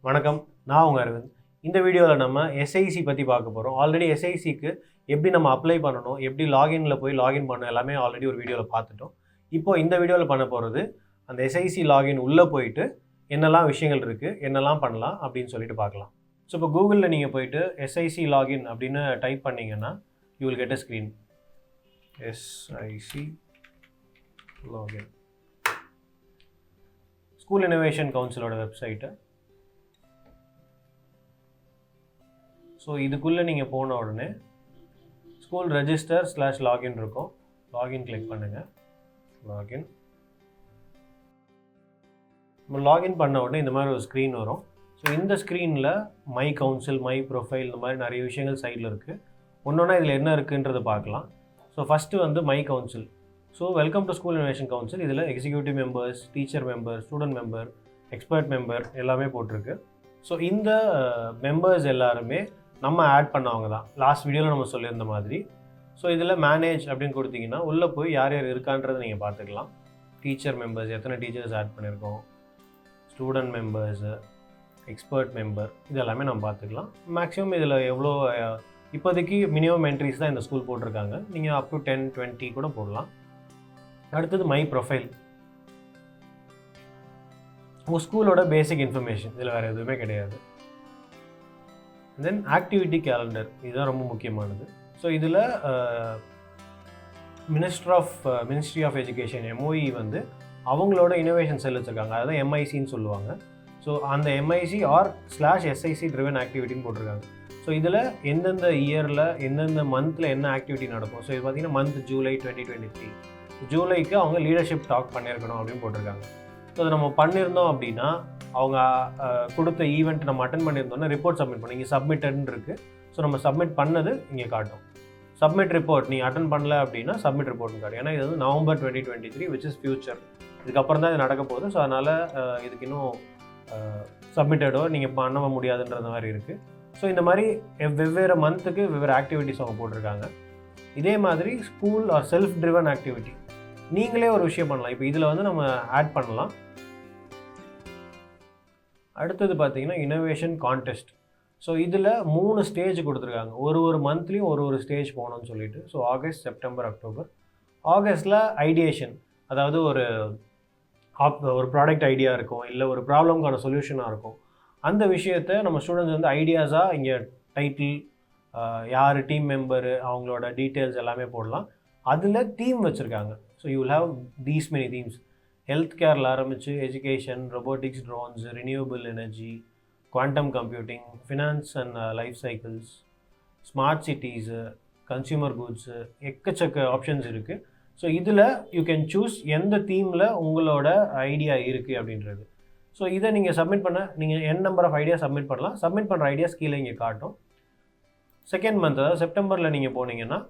வணக்கம், நான் உங்கள் அரவிந்த். இந்த வீடியோவில் நம்ம எஸ்ஐசி பற்றி பார்க்க போகிறோம். ஆல்ரெடி எஸ்ஐசிக்கு எப்படி நம்ம அப்ளை பண்ணணும், எப்படி லாகின்ல போய் லாகின் பண்ணணும் எல்லாமே ஆல்ரெடி ஒரு வீடியோவில் பார்த்துட்டோம். இப்போ இந்த வீடியோவில் பண்ண போகிறது அந்த எஸ்ஐசி லாகின் உள்ளே போயிட்டு என்னெல்லாம் விஷயங்கள் இருக்குது, என்னெல்லாம் பண்ணலாம் அப்படின்னு சொல்லிட்டு பார்க்கலாம். ஸோ இப்போ கூகுளில் நீங்கள் போயிட்டு எஸ்ஐசி லாகின் அப்படின்னு டைப் பண்ணிங்கன்னா you will get a screen. SIC login school innovation கவுன்சிலோட வெப்சைட்டு. ஸோ இதுக்குள்ளே நீங்கள் போன உடனே ஸ்கூல் ரெஜிஸ்டர்/லாகின் இருக்கும். லாகின் கிளிக் பண்ணுங்கள். லாகின் நம்ம லாகின் பண்ண உடனே இந்த மாதிரி ஒரு ஸ்க்ரீன் வரும். ஸோ இந்த ஸ்க்ரீனில் மை கவுன்சில், மை ப்ரொஃபைல், இந்த மாதிரி நிறைய விஷயங்கள் சைடில் இருக்குது. ஒன்றொன்னா இதில் என்ன இருக்குன்றதை பார்க்கலாம். ஸோ ஃபஸ்ட்டு வந்து my council. So welcome to school innovation council. இதில் executive members, teacher member, student member, expert member எல்லாமே போட்டிருக்கு. ஸோ இந்த மெம்பர்ஸ் எல்லாருமே நம்ம ஆட் பண்ணவங்க தான். லாஸ்ட் வீடியோவில் நம்ம சொல்லியிருந்த மாதிரி. ஸோ இதில் மேனேஜ் அப்படின்னு கொடுத்தீங்கன்னா உள்ளே போய் யார் யார் இருக்கான்றதை நீங்கள் பார்த்துக்கலாம். டீச்சர் மெம்பர்ஸ், எத்தனை டீச்சர்ஸ் ஆட் பண்ணியிருக்கோம், ஸ்டூடெண்ட் மெம்பர்ஸு, எக்ஸ்பர்ட் மெம்பர், இது எல்லாமே நம்ம பார்த்துக்கலாம். மேக்ஸிமம் இதில் எவ்வளோ இப்போதைக்கு மினிமம் என்ட்ரிஸ் தான் இந்த ஸ்கூல் போட்டிருக்காங்க. நீங்கள் அப் டு 10-20 கூட போடலாம். அடுத்தது மை ப்ரொஃபைல். உங்கள் ஸ்கூலோட பேசிக் இன்ஃபர்மேஷன், இதில் வேறு எதுவுமே கிடையாது. தென் ஆக்டிவிட்டி கேலண்டர், இதுதான் ரொம்ப முக்கியமானது. ஸோ இதில் மினிஸ்ட்ரி ஆஃப் எஜுகேஷன் MOE வந்து அவங்களோட இனோவேஷன் செல் வச்சுருக்காங்க. அதான் MICன்னு சொல்லுவாங்க. ஸோ அந்த MIC /SIC ட்ரிவன் ஆக்டிவிட்டின்னு போட்டிருக்காங்க. ஸோ இதில் எந்தெந்த இயரில் எந்தெந்த மந்தில் என்ன ஆக்டிவிட்டி நடக்கும். ஸோ இது பார்த்திங்கன்னா மந்த் ஜூலை 2023. ஜூலைக்கு அவங்க லீடர்ஷிப் டாக் பண்ணியிருக்கணும் அப்படின்னு போட்டிருக்காங்க. ஸோ அதை நம்ம பண்ணியிருந்தோம் அப்படின்னா அவங்க கொடுத்த ஈவெண்ட் நம்ம அட்டன் பண்ணியிருந்தோன்னா ரிப்போர்ட் சப்மிட் பண்ணி இங்கே சப்மிட்டட்னு இருக்குது. ஸோ நம்ம சப்மிட் பண்ணது இங்கே காட்டும். சப்மிட் ரிப்போர்ட் நீங்கள் அட்டன் பண்ணல அப்படின்னா சப்மிட் ரிப்போர்ட்னு காட்டும். ஏன்னா இது வந்து நவம்பர் 2023 விச் இஸ் ஃபியூச்சர். இதுக்கப்புறம் தான் இது நடக்க போகுது. ஸோ அதனால் இதுக்கு இன்னும் சப்மிட்டடோ நீங்கள் பண்ண முடியாதுன்றது மாதிரி இருக்குது. ஸோ இந்த மாதிரி வெவ்வேறு மந்த்துக்கு வெவ்வேறு ஆக்டிவிட்டிஸ் அவங்க போட்டிருக்காங்க. இதே மாதிரி school or self driven activity நீங்களே ஒரு விஷயம் பண்ணலாம். இப்போ இதில் வந்து நம்ம ஆட் பண்ணலாம். அடுத்தது பார்த்தீங்கன்னா இனோவேஷன் கான்டெஸ்ட். ஸோ இதில் 3 ஸ்டேஜ் கொடுத்துருக்காங்க. ஒரு மந்த்லேயும் ஒரு ஸ்டேஜ் போகணும்னு சொல்லிட்டு. So August, September, October. ஆகஸ்ட்டில் ஐடியேஷன், அதாவது ஒரு ப்ராடக்ட் ஐடியா இருக்கும், இல்லை ஒரு ப்ராப்ளம்க்கான சொல்யூஷனாக இருக்கும். அந்த விஷயத்தை நம்ம ஸ்டூடெண்ட்ஸ் வந்து ஐடியாஸாக இங்கே டைட்டில், யார் டீம் மெம்பரு, அவங்களோட டீட்டெயில்ஸ் எல்லாமே போடலாம். அதில் தீம் வச்சுருக்காங்க. So you will have these many themes. Health கேரில் ஆரம்பித்து education, robotics, drones, renewable energy, quantum computing, finance and life cycles, smart cities, consumer goods, எக்கச்சக்க ஆப்ஷன்ஸ் இருக்குது. ஸோ இதில் யூ கேன் சூஸ் எந்த தீமில் உங்களோட ஐடியா இருக்குது அப்படின்றது. ஸோ இதை நீங்கள் சப்மிட் பண்ண நீங்கள் நம்பர் ஆஃப் ஐடியா சப்மிட் பண்ணலாம். சப்மிட் பண்ணுற ஐடியாஸ் கீழே இங்கே காட்டும். செகண்ட் மந்த், அதாவது செப்டம்பரில் நீங்கள் போனீங்கன்னா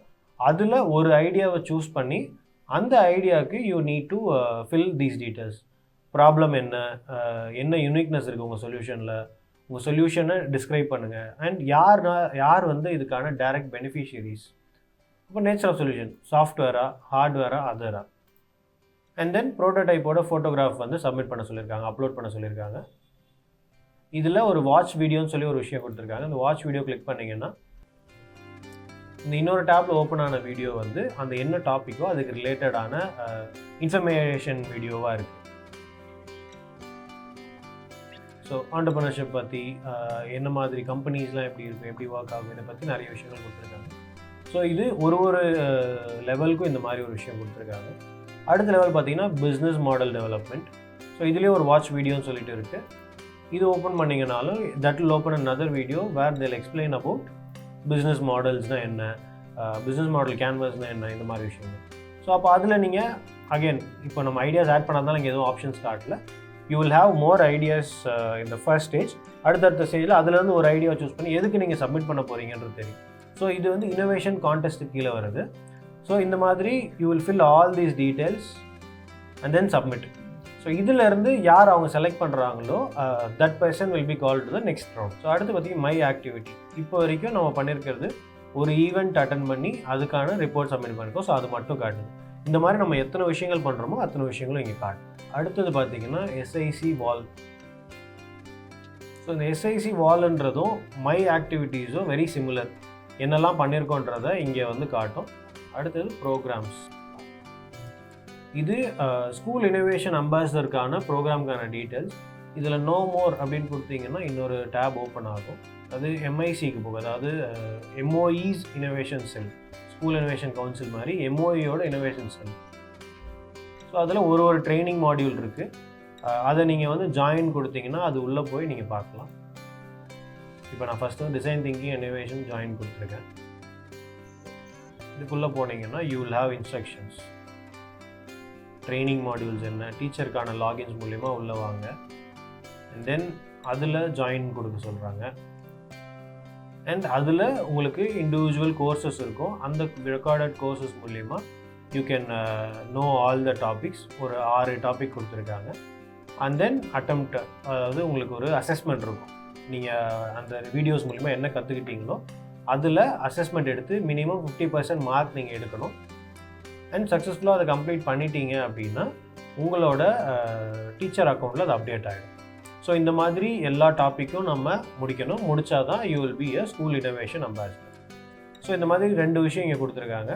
அதில் ஒரு ஐடியாவை சூஸ் பண்ணி அந்த ஐடியாவுக்கு you need to fill these details. Problem என்ன யூனிக்னஸ் இருக்குது உங்கள் சொல்யூஷனில், உங்கள் சொல்யூஷனை டிஸ்கிரைப் பண்ணுங்கள். அண்ட் யார் வந்து இதுக்கான டைரக்ட் பெனிஃபிஷியரிஸ். இப்போ நேச்சர் ஆஃப் சொல்யூஷன், சாஃப்ட்வேரா, ஹார்ட்வேரா, அதரா. அண்ட் தென் ப்ரோட்டோடைப்போட ஃபோட்டோகிராஃப் வந்து சப்மிட் பண்ண சொல்லியிருக்காங்க, அப்லோட் பண்ண சொல்லியிருக்காங்க. இதில் ஒரு வாட்ச் வீடியோன்னு சொல்லி ஒரு விஷயம் கொடுத்துருக்காங்க. அந்த வாட்ச் வீடியோ கிளிக் பண்ணிங்கன்னா இந்த இன்னொரு டேப்பில் ஓப்பன் ஆன வீடியோ வந்து அந்த என்ன டாப்பிக்கோ அதுக்கு ரிலேட்டடான இன்ஃபர்மேஷன் வீடியோவாக இருக்குது. ஸோ ஆண்டர்ப்ரனர்ஷிப் பற்றி, என்ன மாதிரி கம்பெனிஸ்லாம் எப்படி இருக்கும், எப்படி ஒர்க் ஆகும், இதை பற்றி நிறைய விஷயங்கள் கொடுத்துருக்காங்க. ஸோ இது ஒரு லெவலுக்கும் இந்த மாதிரி ஒரு விஷயம் கொடுத்துருக்காங்க. அடுத்த லெவல் பார்த்தீங்கன்னா பிஸ்னஸ் மாடல் டெவலப்மெண்ட். ஸோ இதுலேயே ஒரு வாட்ச் வீடியோன்னு சொல்லிட்டு இருக்குது. இது ஓப்பன் பண்ணிங்கனாலும் that will open another video where they'll explain about business மாடல்ஸ்னால் என்ன, பிஸ்னஸ் மாடல் கேன்வஸ்னால் என்ன, இந்த மாதிரி விஷயங்கள். ஸோ அப்போ அதில் நீங்கள் அகெயின் இப்போ நம்ம ஐடியாஸ் ஆட் பண்ணாதான் இங்கே எதுவும் ஆப்ஷன்ஸ் காட்டல. You will have more ideas இந்த ஃபர்ஸ்ட் ஸ்டேஜ். அடுத்தடுத்த ஸ்டேஜில் அதுலேருந்து ஒரு ஐடியா சூஸ் பண்ணி எதுக்கு நீங்கள் சப்மிட் பண்ண போகிறீங்கன்றது தெரியும். ஸோ இது வந்து இனோவேஷன் கான்டெஸ்ட்டு கீழே வருது. ஸோ இந்த மாதிரி you will fill all these details and then submit. So இதிலேருந்து யார் அவங்க செலக்ட் பண்ணுறாங்களோ that person will be call to the next round. So அடுத்து பார்த்திங்கன்னா மை ஆக்டிவிட்டி. இப்போ வரைக்கும் நம்ம பண்ணியிருக்கிறது ஒரு ஈவெண்ட் அட்டன் பண்ணி அதுக்கான ரிப்போர்ட் சப்மிட் பண்ணியிருக்கோம். ஸோ அது மட்டும் காட்டுது. இந்த மாதிரி நம்ம எத்தனை விஷயங்கள் பண்ணுறோமோ அத்தனை விஷயங்களும் இங்கே காட்டும். அடுத்தது பார்த்திங்கன்னா SIC வால். ஸோ இந்த எஸ்ஐசி வால்ன்றதும் மை ஆக்டிவிட்டீஸும் வெரி சிமிலர். என்னெல்லாம் பண்ணியிருக்கோன்றதை இங்கே வந்து காட்டும். அடுத்தது ப்ரோக்ராம்ஸ். இது ஸ்கூல் இனோவேஷன் அம்பாசிடருக்கான ப்ரோக்ராம்க்கான டீட்டெயில்ஸ். இதில் நோ மோர் அப்படின்னு கொடுத்தீங்கன்னா இன்னொரு டேப் ஓப்பன் ஆகும். அது எம்ஐசிக்கு போகும். அதாவது எம்ஓஇஸ் இனோவேஷன் செல், ஸ்கூல் இனோவேஷன் கவுன்சில் மாதிரி எம்ஓஇயோட இனோவேஷன் செல். ஸோ அதில் ஒரு ட்ரைனிங் மாடியூல் இருக்குது. அதை நீங்கள் வந்து ஜாயின் கொடுத்தீங்கன்னா அது உள்ளே போய் நீங்கள் பார்க்கலாம். இப்போ நான் first design thinking innovation join கொடுத்துருக்கேன். இதுக்குள்ளே போனீங்கன்னா you will have instructions, training modules என்ன, டீச்சருக்கான லாகின்ஸ் மூலிமா உள்ளே வாங்க. அண்ட் தென் அதில் ஜாயின் கொடுக்க சொல்கிறாங்க. அண்ட் அதில் உங்களுக்கு இண்டிவிஜுவல் கோர்சஸ் இருக்கும். அந்த ரெக்கார்டட் கோர்சஸ் மூலிமா you can know all the topics. ஒரு 6 டாபிக் கொடுத்துருக்காங்க. அண்ட் தென் அட்டெம்ப்ட், அதாவது உங்களுக்கு ஒரு அசஸ்மெண்ட் இருக்கும். நீங்கள் அந்த வீடியோஸ் மூலிமா என்ன கற்றுக்கிட்டீங்களோ அதில் அசஸ்மெண்ட் எடுத்து மினிமம் 50% மார்க் நீங்கள் எடுக்கணும். அண்ட் சக்ஸஸ்ஃபுல்லாக அதை கம்ப்ளீட் பண்ணிட்டீங்க அப்படின்னா உங்களோட டீச்சர் அக்கௌண்ட்டில் அது அப்டேட் ஆகிடும். ஸோ இந்த மாதிரி எல்லா டாப்பிக்கும் நம்ம முடிக்கணும். முடித்தா தான் you will be a school innovation ambassador. So இந்த மாதிரி 2 விஷயம் இங்கே கொடுத்துருக்காங்க.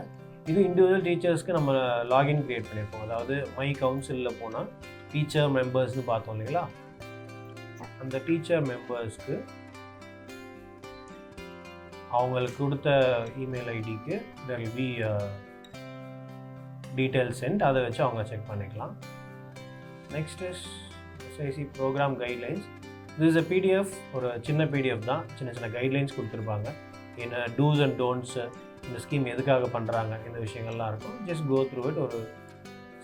இது இண்டிவிஜுவல் டீச்சர்ஸ்க்கு நம்ம லாகின் க்ரியேட் பண்ணியிருக்கோம். அதாவது மை கவுன்சிலில் போனால் டீச்சர் மெம்பர்ஸ்னு பார்த்தோம் இல்லைங்களா, அந்த டீச்சர் மெம்பர்ஸ்க்கு அவங்களுக்கு கொடுத்த இமெயில் ஐடிக்கு there will be details sent. அதை வச்சு அவங்க செக் பண்ணிக்கலாம். Next is SIC programme guidelines. This is a PDF, ஒரு சின்ன PDF தான். சின்ன கைட்லைன்ஸ் கொடுத்துருப்பாங்க. என்ன டூஸ் அண்ட் டோன்ட்ஸ், இந்த ஸ்கீம் எதுக்காக பண்ணுறாங்க, இந்த விஷயங்கள்லாம் இருக்கும். Just go through it. ஒரு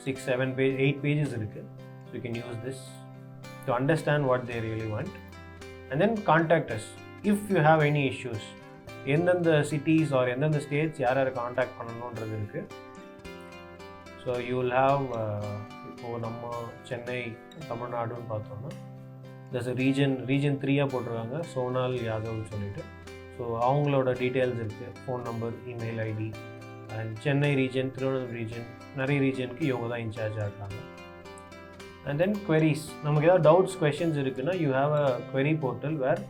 6, 7 பேஜ் 8 pages இருக்குது. So you can use this to understand what they really want. And then contact us if you have any issues. எந்தெந்த சிட்டிஸ் ஆர் எந்தெந்த ஸ்டேட்ஸ் யார் கான்டாக்ட் பண்ணணுன்றது இருக்குது. ஸோ யூ வில் ஹாவ், இப்போது நம்ம சென்னை தமிழ்நாடுன்னு பார்த்தோன்னா தஸ் ரீஜன் 3 போட்டிருக்காங்க, சோனால் யாதவ்னு சொல்லிட்டு. ஸோ அவங்களோட டீட்டெயில்ஸ் இருக்குது, phone number, email ID. And Chennai region, Tiruvannamalai region, நிறைய ரீஜனுக்கு இவங்க தான் இன்சார்ஜாக இருக்காங்க. And then queries. நமக்கு ஏதாவது டவுட்ஸ், கொஷின்ஸ் இருக்குன்னா you have a query portal where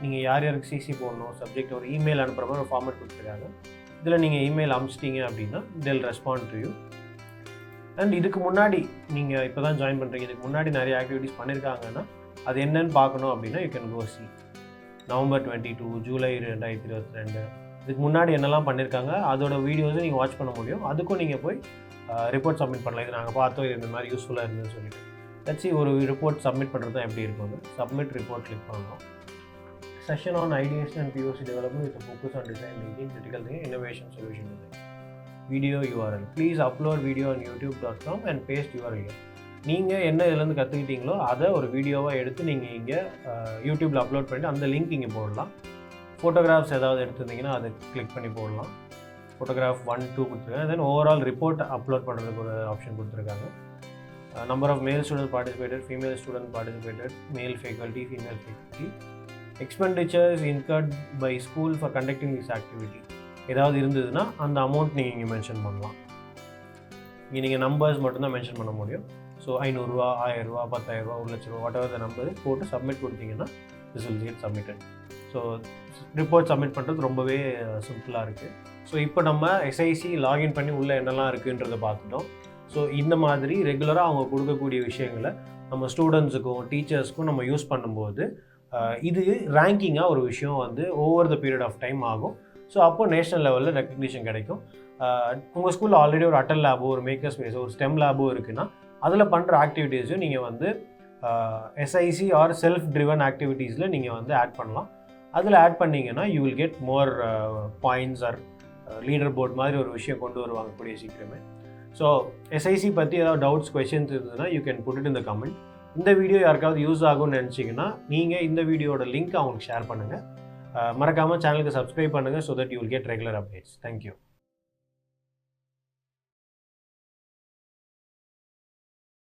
நீங்கள் யாருக்கு சிசி போடணும், சப்ஜெக்ட் ஒரு இமெயில் அனுப்புகிற மாதிரி ஒரு ஃபார்மேட் கொடுத்துருக்காங்க. இதில் நீங்கள் இமெயில் அனுப்பிச்சிட்டிங்க அப்படின்னா they'll respond to you. And இதுக்கு முன்னாடி நீங்கள் இப்போ தான் ஜாயின் பண்ணுறீங்க, இதுக்கு முன்னாடி நிறைய ஆக்டிவிட்டீஸ் பண்ணியிருக்காங்கன்னா அது என்னன்னு பார்க்கணும் அப்படின்னா you can go see. November 22, July 2022, இதுக்கு முன்னாடி என்னெல்லாம் பண்ணியிருக்காங்க அதோட வீடியோஸை நீங்கள் வாட்ச் பண்ண முடியும். அதுக்கும் நீங்கள் போய் ரிப்போர்ட் சப்மிட் பண்ணலாம். இது நாங்கள் பார்த்தோம், இது இந்த மாதிரி யூஸ்ஃபுல்லாக இருந்ததுன்னு சொல்லிட்டு வச்சு ஒரு ரிப்போர்ட் சப்மிட் பண்ணுறது தான் எப்படி இருக்கும். சப்மிட் ரிப்போர்ட் கிளிக் பண்ணணும். Session on ideation and POC development with a focus on design thinking, critical thinking, innovation, solution design. Video URL. Please upload video on youtube.com and paste URL. நீங்கள் என்ன இதுலேருந்து கற்றுக்கிட்டீங்களோ அதை ஒரு வீடியோவாக எடுத்து நீங்கள் இங்கே யூடியூப்பில் அப்லோட் பண்ணிவிட்டு அந்த லிங்க் இங்கே போடலாம். ஃபோட்டோகிராஃப்ஸ் ஏதாவது எடுத்துருந்தீங்கன்னா அதை கிளிக் பண்ணி போடலாம். ஃபோட்டோகிராஃப் 1, 2 கொடுத்துருக்காங்க. தென் ஓவரால் ரிப்போர்ட் அப்லோட் பண்ணுறதுக்கு ஒரு ஆப்ஷன் கொடுத்துருக்காங்க. Number of male student participated, female student participated, male faculty, female faculty. expenditures incurred by school for conducting this activity ஏதாவது இருந்ததுன்னா அந்த அமௌண்ட் நீங்கள் இங்கே மென்ஷன் பண்ணலாம். இங்கே நீங்கள் நம்பர்ஸ் மட்டும்தான் மென்ஷன் பண்ண முடியும். ஸோ 500 ரூபா, 1000 ரூபா, 10,000 ரூபா, 1 லட்ச ரூபா, வாட் எவர் த நம்பர் போட்டு சப்மிட் கொடுத்தீங்கன்னா this will get submitted. So report submit பண்ணுறது ரொம்பவே சிம்பிளாக இருக்குது. ஸோ இப்போ நம்ம SIC லாகின் பண்ணி உள்ளே என்னெல்லாம் இருக்குன்றதை பார்த்துட்டோம். ஸோ இந்த மாதிரி ரெகுலராக அவங்க கொடுக்கக்கூடிய விஷயங்களை நம்ம ஸ்டூடெண்ட்ஸுக்கும் டீச்சர்ஸ்க்கும் நம்ம யூஸ் பண்ணும்போது இது ரேங்கிங்காக ஒரு விஷயம் வந்து over the period of time ஆகும். ஸோ அப்போ நேஷ்னல் லெவலில் ரெக்கக்னிஷன் கிடைக்கும். உங்கள் ஸ்கூலில் ஆல்ரெடி ஒரு அட்டல் லேபோ, ஒரு மேக்கர் ஸ்பேஸோ, ஒரு ஸ்டெம் லேபோ இருக்குன்னா அதில் பண்ணுற ஆக்டிவிட்டீஸையும் நீங்கள் வந்து SIC ஆர் செல்ஃப் ட்ரிவன் ஆக்டிவிட்டீஸில் நீங்கள் வந்து ஆட் பண்ணலாம். அதில் ஆட் பண்ணிங்கன்னா you will get more points or leaderboard மாதிரி ஒரு விஷயம் கொண்டு வருவாங்க கூடிய சீக்கிரமே. ஸோ SIC பற்றி ஏதாவது டவுட்ஸ், கொஷின்ஸ் இருந்ததுன்னா you can put it in the comment. இந்த வீடியோ யாருக்காவது யூஸ் ஆகும்னு நினச்சிங்கன்னா நீங்கள் இந்த வீடியோட லிங்க் அவங்களுக்கு ஷேர் பண்ணுங்கள். மறக்காமல் சேனலுக்கு சப்ஸ்கிரைப் பண்ணுங்கள் so that you will get regular updates. Thank you.